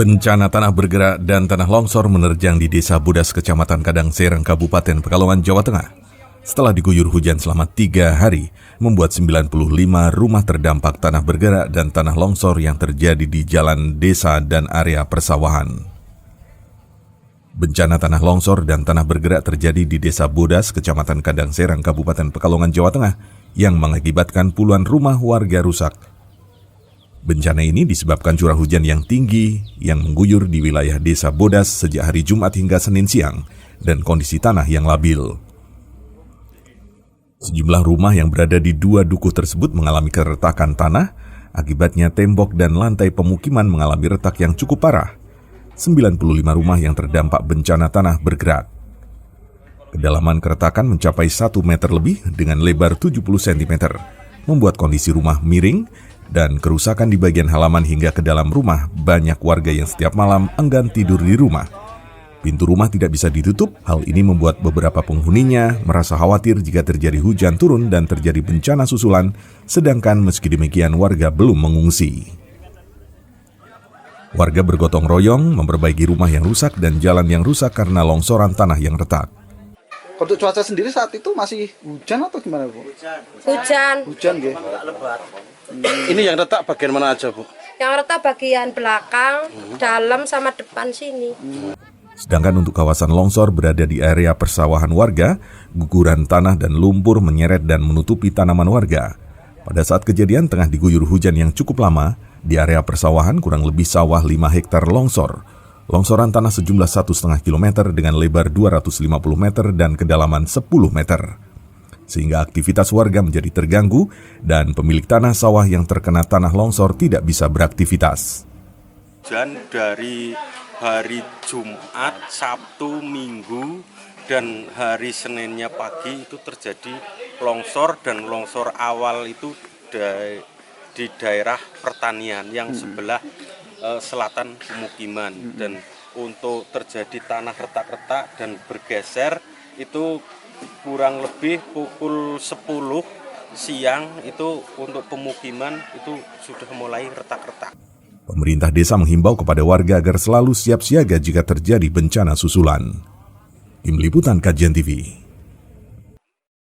Bencana tanah bergerak dan tanah longsor menerjang di Desa Bodas, Kecamatan Kadangserang, Kabupaten Pekalongan, Jawa Tengah. Setelah diguyur hujan selama 3 hari, membuat 95 rumah terdampak tanah bergerak dan tanah longsor yang terjadi di jalan desa dan area persawahan. Bencana tanah longsor dan tanah bergerak terjadi di Desa Bodas, Kecamatan Kadangserang, Kabupaten Pekalongan, Jawa Tengah, yang mengakibatkan puluhan rumah warga rusak. Bencana ini disebabkan curah hujan yang tinggi yang mengguyur di wilayah Desa Bodas sejak hari Jumat hingga Senin siang dan kondisi tanah yang labil. Sejumlah rumah yang berada di 2 dukuh tersebut mengalami keretakan tanah, akibatnya tembok dan lantai pemukiman mengalami retak yang cukup parah. 95 rumah yang terdampak bencana tanah bergerak. Kedalaman keretakan mencapai 1 meter lebih dengan lebar 70 cm, membuat kondisi rumah miring dan kerusakan di bagian halaman hingga ke dalam rumah. Banyak warga yang setiap malam enggan tidur di rumah. Pintu rumah tidak bisa ditutup. Hal ini membuat beberapa penghuninya merasa khawatir jika terjadi hujan turun dan terjadi bencana susulan, sedangkan meski demikian warga belum mengungsi. Warga bergotong royong memperbaiki rumah yang rusak dan jalan yang rusak karena longsoran tanah yang retak. Untuk cuaca sendiri saat itu masih hujan atau gimana, Bu? Hujan. Hujan, nggih. Ini yang retak bagian mana aja, Bu? Yang retak bagian belakang, dalam sama depan sini. Sedangkan untuk kawasan longsor berada di area persawahan warga, guguran tanah dan lumpur menyeret dan menutupi tanaman warga. Pada saat kejadian tengah diguyur hujan yang cukup lama, di area persawahan kurang lebih sawah 5 hektar longsor. Longsoran tanah sejumlah 1,5 km dengan lebar 250 meter dan kedalaman 10 meter. Sehingga aktivitas warga menjadi terganggu dan pemilik tanah sawah yang terkena tanah longsor tidak bisa beraktivitas. Hujan dari hari Jumat, Sabtu, Minggu, dan hari Seninnya pagi itu terjadi longsor, dan longsor awal itu di daerah pertanian yang sebelah selatan pemukiman, dan untuk terjadi tanah retak-retak dan bergeser itu kurang lebih pukul 10 siang itu untuk pemukiman itu sudah mulai retak-retak. Pemerintah desa menghimbau kepada warga agar selalu siap siaga jika terjadi bencana susulan. Tim Liputan KJN TV.